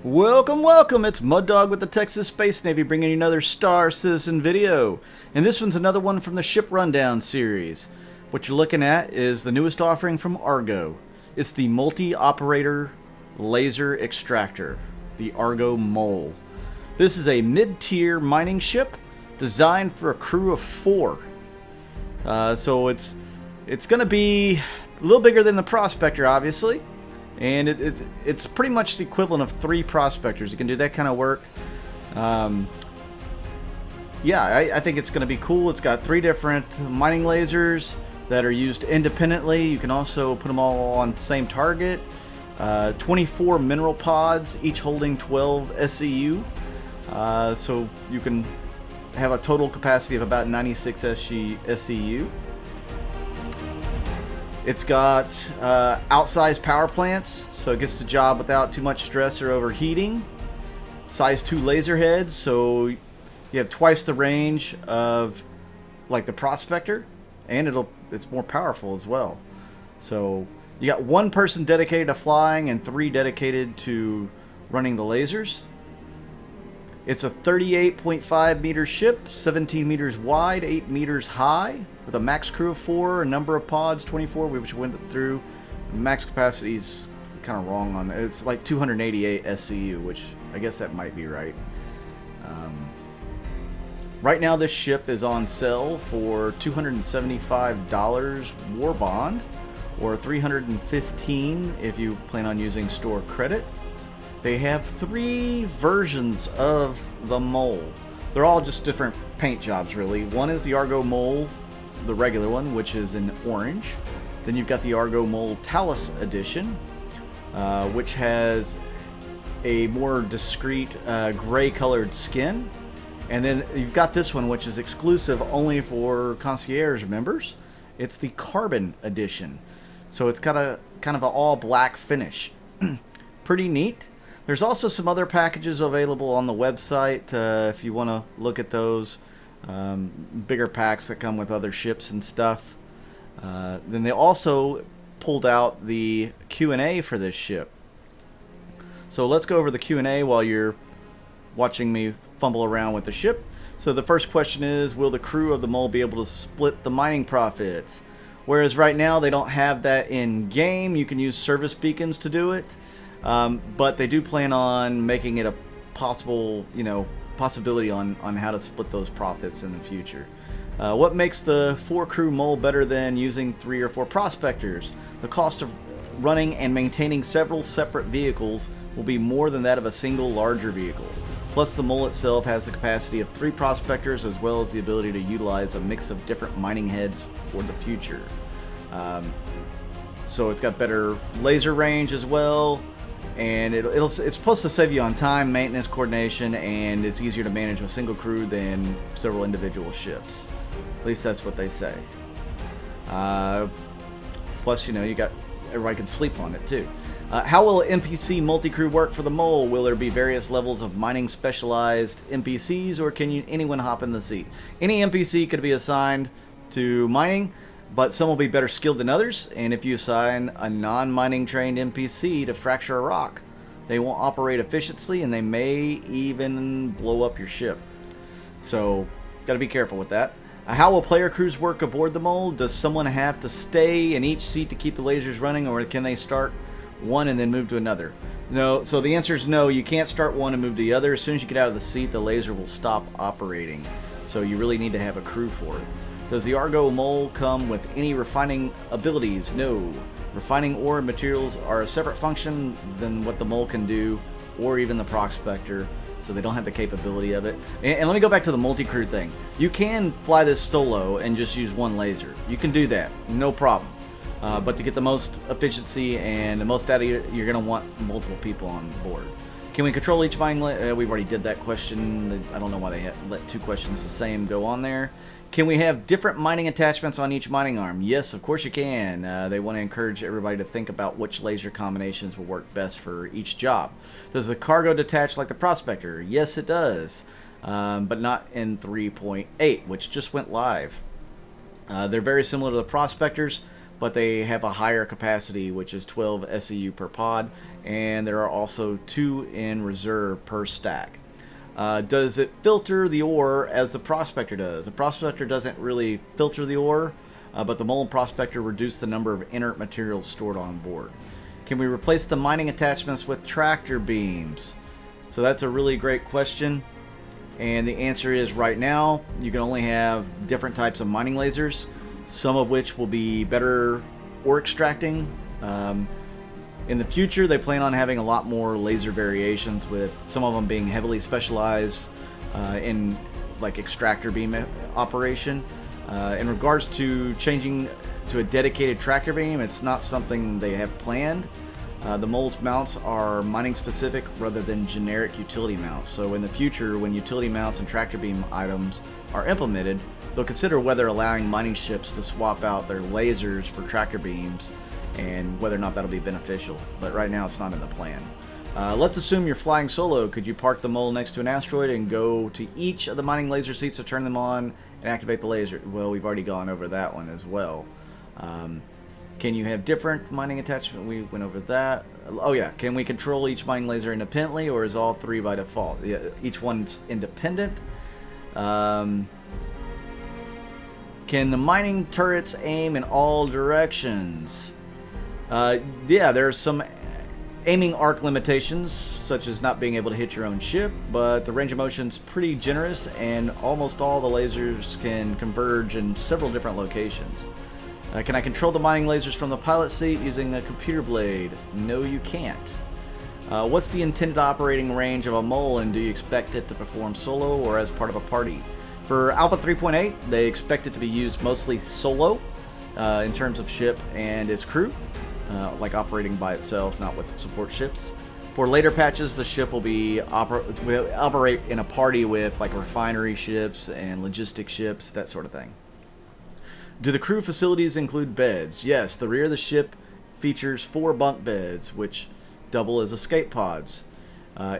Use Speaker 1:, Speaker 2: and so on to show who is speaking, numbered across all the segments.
Speaker 1: Welcome, welcome! It's Mud Dog with the Texas Space Navy bringing you another Star Citizen video. And this one's another one from the Ship Rundown series. What you're looking at is the newest offering from Argo. It's the Multi Operator Laser Extractor, the Argo M.O.L.E. This is a mid-tier mining ship designed for a crew of 4. So it's going to be a little bigger than the Prospector, obviously. And it's pretty much the equivalent of 3 prospectors. You can do that kind of work. Yeah, I think it's going to be cool. It's got 3 different mining lasers that are used independently. You can also put them all on the same target. 24 mineral pods, each holding 12 SCU. So you can have a total capacity of about 96 SCU. It's got outsized power plants, so it gets the job without too much stress or overheating. Size 2 laser heads, so you have twice the range of like the Prospector, and it's more powerful as well. So you got 1 person dedicated to flying and 3 dedicated to running the lasers. It's a 38.5 meter ship, 17 meters wide, 8 meters high, with a max crew of 4, a number of pods, 24, which we went through. Max capacity is kind of wrong on that. It's like 288 SCU, which I guess that might be right. Right now this ship is on sale for $275 war bond, or $315 if you plan on using store credit. They have 3 versions of the M.O.L.E. They're all just different paint jobs, really. One is the Argo M.O.L.E, the regular one, which is in orange. Then you've got the Argo M.O.L.E Talus Edition, which has a more discreet gray-colored skin. And then you've got this one, which is exclusive only for concierge members. It's the Carbon Edition. So it's got a kind of an all-black finish. Pretty neat. There's also some other packages available on the website if you want to look at those. Bigger packs that come with other ships and stuff. Then they also pulled out the Q&A for this ship. So let's go over the Q&A while you're watching me fumble around with the ship. So the first question is, will the crew of the M.O.L.E be able to split the mining profits? Whereas right now they don't have that in game. You can use service beacons to do it. But they do plan on making it a possible, possibility on how to split those profits in the future. What makes the 4 crew M.O.L.E better than using 3 or 4 prospectors? The cost of running and maintaining several separate vehicles will be more than that of a single larger vehicle. Plus the M.O.L.E itself has the capacity of 3 prospectors, as well as the ability to utilize a mix of different mining heads for the future. So it's got better laser range as well. And it's supposed to save you on time, maintenance, coordination, and it's easier to manage with a single crew than several individual ships. At least that's what they say. Plus, you got everybody can sleep on it too. How will NPC multi-crew work for the M.O.L.E? Will there be various levels of mining specialized NPCs, or can anyone hop in the seat? Any NPC could be assigned to mining, but some will be better skilled than others, and if you assign a non-mining trained NPC to fracture a rock, they won't operate efficiently and they may even blow up your ship. So, gotta be careful with that. How will player crews work aboard the M.O.L.E? Does someone have to stay in each seat to keep the lasers running, or can they start one and then move to another? No, so the answer is no, you can't start one and move to the other. As soon as you get out of the seat, the laser will stop operating. So you really need to have a crew for it. Does the Argo M.O.L.E come with any refining abilities? No. Refining ore and materials are a separate function than what the M.O.L.E can do, or even the Prospector, so they don't have the capability of it. And let me go back to the multi-crew thing. You can fly this solo and just use 1 laser. You can do that, no problem. But to get the most efficiency and the most data, you're going to want multiple people on board. Can we control each mining laser? We've already did that question. I don't know why they let 2 questions the same go on there. Can we have different mining attachments on each mining arm? Yes, of course you can. They want to encourage everybody to think about which laser combinations will work best for each job. Does the cargo detach like the Prospector? Yes, it does, but not in 3.8, which just went live. They're very similar to the Prospectors, but they have a higher capacity, which is 12 SEU per pod, and there are also 2 in reserve per stack. Does it filter the ore as the Prospector does? The Prospector doesn't really filter the ore, but the M.O.L.E Prospector reduced the number of inert materials stored on board. Can we replace the mining attachments with tractor beams? So that's a really great question. And the answer is right now, you can only have different types of mining lasers, some of which will be better ore extracting. In the future, they plan on having a lot more laser variations, with some of them being heavily specialized in like extractor beam operation. In regards to changing to a dedicated tractor beam, it's not something they have planned. The M.O.L.E mounts are mining specific rather than generic utility mounts. So in the future, when utility mounts and tractor beam items are implemented, they'll consider whether allowing mining ships to swap out their lasers for tractor beams and whether or not that'll be beneficial. But right now it's not in the plan. Let's assume you're flying solo. Could you park the M.O.L.E next to an asteroid and go to each of the mining laser seats to turn them on and activate the laser? Well, we've already gone over that one as well. Can you have different mining attachment? We went over that. Oh yeah, can we control each mining laser independently, or is all 3 by default? Yeah, each one's independent. Can the mining turrets aim in all directions? Yeah, there's some aiming arc limitations, such as not being able to hit your own ship, but the range of motion's pretty generous, and almost all the lasers can converge in several different locations. Can I control the mining lasers from the pilot seat using a computer blade? No, you can't. What's the intended operating range of a M.O.L.E, and do you expect it to perform solo or as part of a party? For Alpha 3.8, they expect it to be used mostly solo in terms of ship and its crew, like operating by itself, not with support ships. For later patches, the ship will will operate in a party with like refinery ships and logistic ships, that sort of thing. Do the crew facilities include beds? Yes, the rear of the ship features 4 bunk beds, which double as escape pods,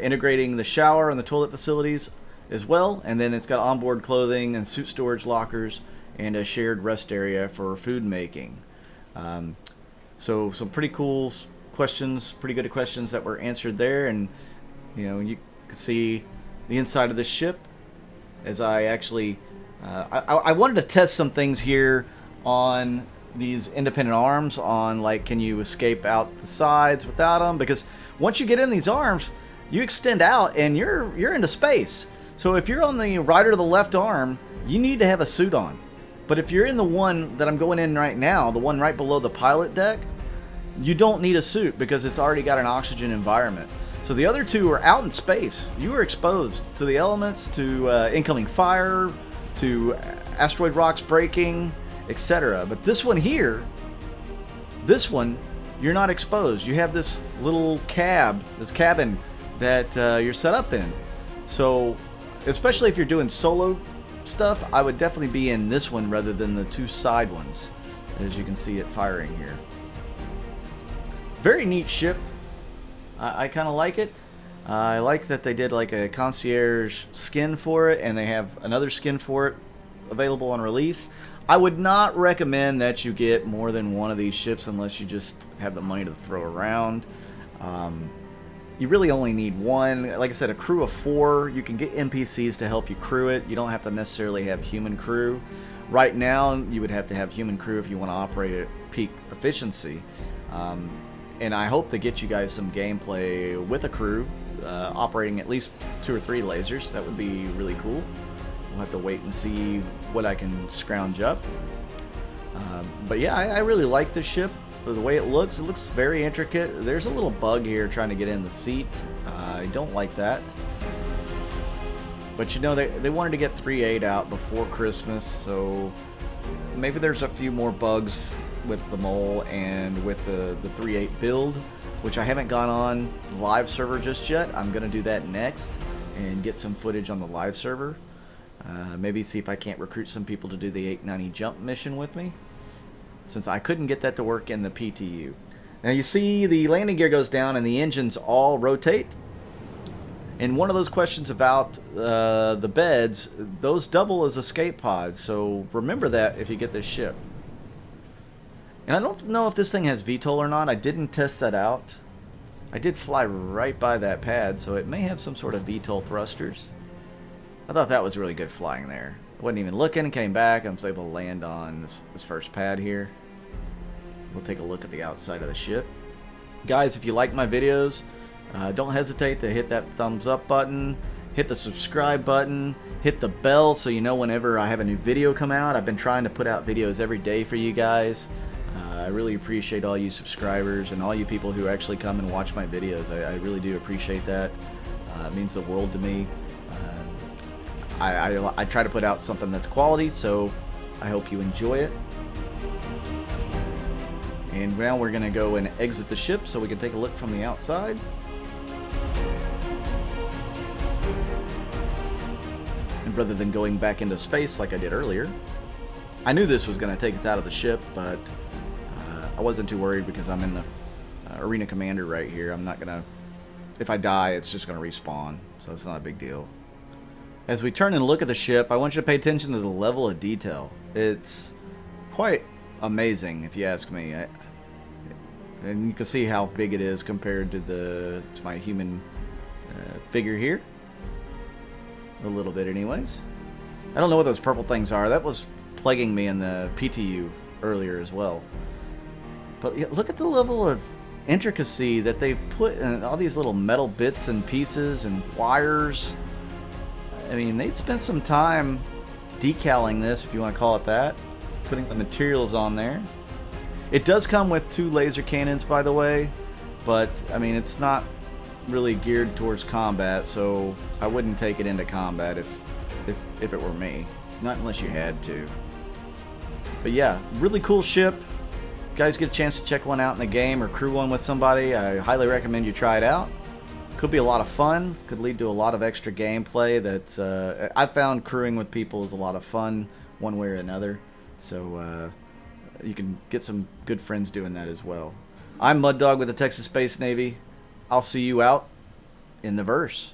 Speaker 1: integrating the shower and the toilet facilities as well, and then it's got onboard clothing and suit storage lockers and a shared rest area for food making. So some pretty cool questions, pretty good questions that were answered there, and you know, you can see the inside of the ship as I actually I wanted to test some things here on these independent arms, on like, can you escape out the sides without them? Because once you get in these arms, you extend out and you're into space. So if you're on the right or the left arm, you need to have a suit on. But if you're in the one that I'm going in right now, the one right below the pilot deck, you don't need a suit because it's already got an oxygen environment. So the other two are out in space. You are exposed to the elements, to incoming fire, to asteroid rocks breaking, etc. But this one here, this one, you're not exposed. You have this little cabin that you're set up in. So, especially if you're doing solo stuff, I would definitely be in this one rather than the 2 side ones, as you can see it firing here. Very neat ship. I kind of like it. I like that they did like a concierge skin for it, and they have another skin for it available on release. I would not recommend that you get more than one of these ships unless you just have the money to throw around. You really only need one. Like I said, a crew of 4. You can get NPCs to help you crew it. You don't have to necessarily have human crew. Right now, you would have to have human crew if you want to operate at peak efficiency. And I hope to get you guys some gameplay with a crew, operating at least 2 or 3 lasers. That would be really cool. We'll have to wait and see what I can scrounge up. But yeah, I really like this ship. The way it looks very intricate. There's a little bug here trying to get in the seat. I don't like that. But you know, they wanted to get 3.8 out before Christmas, so maybe there's a few more bugs with the M.O.L.E and with the 3.8 build, which I haven't gone on live server just yet. I'm going to do that next and get some footage on the live server. Maybe see if I can't recruit some people to do the 890 jump mission with me, since I couldn't get that to work in the PTU. Now you see the landing gear goes down and the engines all rotate. And one of those questions about the beds, those double as escape pods, so remember that if you get this ship. And I don't know if this thing has VTOL or not. I didn't test that out. I did fly right by that pad, so it may have some sort of VTOL thrusters. I thought that was really good flying there. I wasn't even looking, came back, I was able to land on this first pad here. We'll take a look at the outside of the ship. Guys, if you like my videos, don't hesitate to hit that thumbs up button, hit the subscribe button, hit the bell so you know whenever I have a new video come out. I've been trying to put out videos every day for you guys. I really appreciate all you subscribers and all you people who actually come and watch my videos. I really do appreciate that. It means the world to me. I try to put out something that's quality, so I hope you enjoy it. And now we're going to go and exit the ship so we can take a look from the outside. And rather than going back into space like I did earlier, I knew this was going to take us out of the ship, but I wasn't too worried because I'm in the arena commander right here. I'm not going to, if I die, it's just going to respawn, so it's not a big deal. As we turn and look at the ship, I want you to pay attention to the level of detail. It's quite amazing, if you ask me. And you can see how big it is compared to my human figure here. A little bit anyways. I don't know what those purple things are. That was plaguing me in the PTU earlier as well. But look at the level of intricacy that they've put in all these little metal bits and pieces and wires. I mean, they spent some time decaling this, if you want to call it that, putting the materials on there. It does come with 2 laser cannons, by the way, but I mean, it's not really geared towards combat, so I wouldn't take it into combat if it were me. Not unless you had to. But yeah, really cool ship. Guys, get a chance to check one out in the game or crew one with somebody. I highly recommend you try it out. Could be a lot of fun. Could lead to a lot of extra gameplay. That's I found crewing with people is a lot of fun, one way or another. So you can get some good friends doing that as well. I'm Mud Dog with the Texas Space Navy. I'll see you out in the verse.